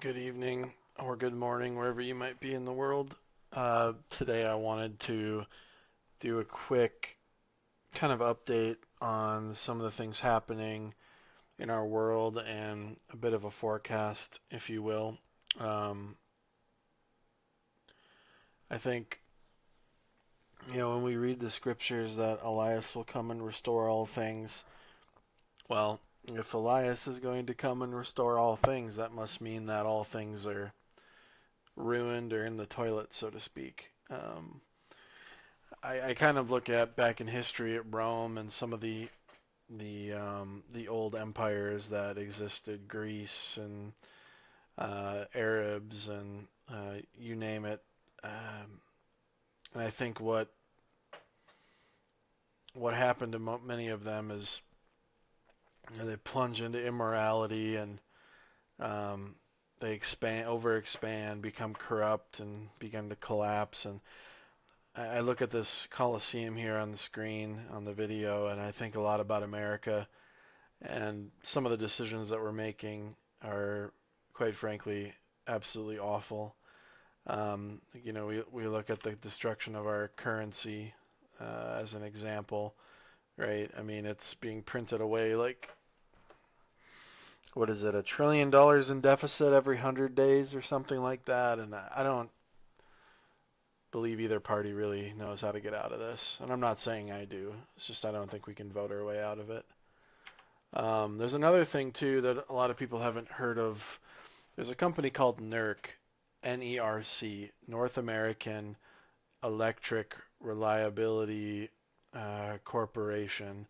Good evening or good morning, wherever you might be in the world. Today I wanted to do a quick kind of update on some of the things happening in our world and a bit of a forecast, if you will. Um, I think, when we read the scriptures that Elias will come and restore all things, well, if Elias is going to come and restore all things, that must mean that all things are ruined or in the toilet, so to speak. I kind of look at back in history at Rome and some of the old empires that existed, Greece and Arabs and you name it. And I think what happened to many of them is they plunge into immorality and um, they overexpand, become corrupt, and begin to collapse. And I look at this Colosseum here on the screen on the video, and I think a lot about America. And some of the decisions that we're making are, quite frankly, absolutely awful. We look at the destruction of our currency as an example, right? I mean, it's being printed away like, what is it, $1 trillion in deficit every 100 days or something like that. And I don't believe either party really knows how to get out of this. And I'm not saying I do. It's just I don't think we can vote our way out of it. There's another thing too that a lot of people haven't heard of. There's a company called NERC, N-E-R-C, North American Electric Reliability Corporation,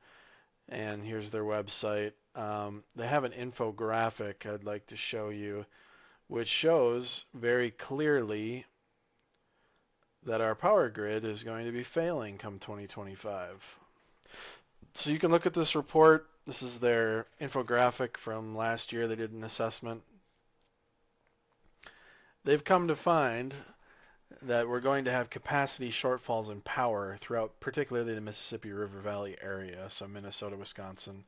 and here's their website. They have an infographic I'd like to show you, which shows very clearly that our power grid is going to be failing come 2025. So you can look at this report. This is their infographic from last year. They did an assessment. They've come to find that we're going to have capacity shortfalls in power throughout particularly the Mississippi River Valley area, so Minnesota, Wisconsin,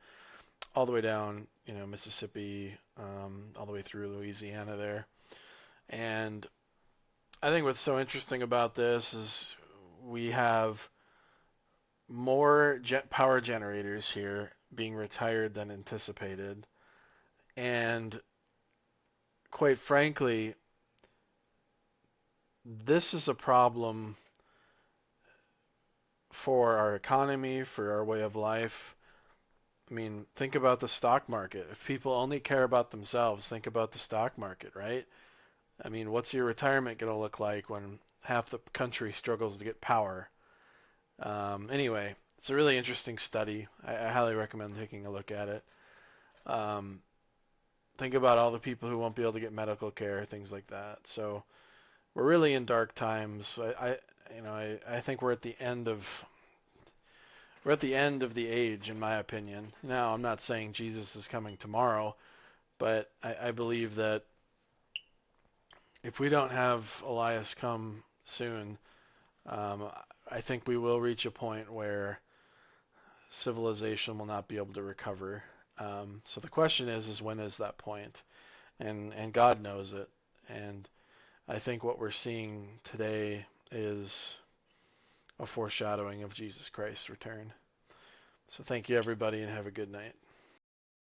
all the way down, Mississippi, all the way through Louisiana there. And I think what's so interesting about this is we have more power generators here being retired than anticipated. And quite frankly, this is a problem for our economy, for our way of life. I mean, think about the stock market. If people only care about themselves, think about the stock market, right? I mean, what's your retirement going to look like when half the country struggles to get power? Anyway, it's a really interesting study. I highly recommend taking a look at it. Um, think about all the people who won't be able to get medical care, things like that. So we're really in dark times. I think we're at the end of the age, in my opinion. Now, I'm not saying Jesus is coming tomorrow, but I believe that if we don't have Elias come soon, um, I think we will reach a point where civilization will not be able to recover. So the question is when is that point? And God knows it. And I think what we're seeing today is a foreshadowing of Jesus Christ's return. So thank you everybody and have a good night.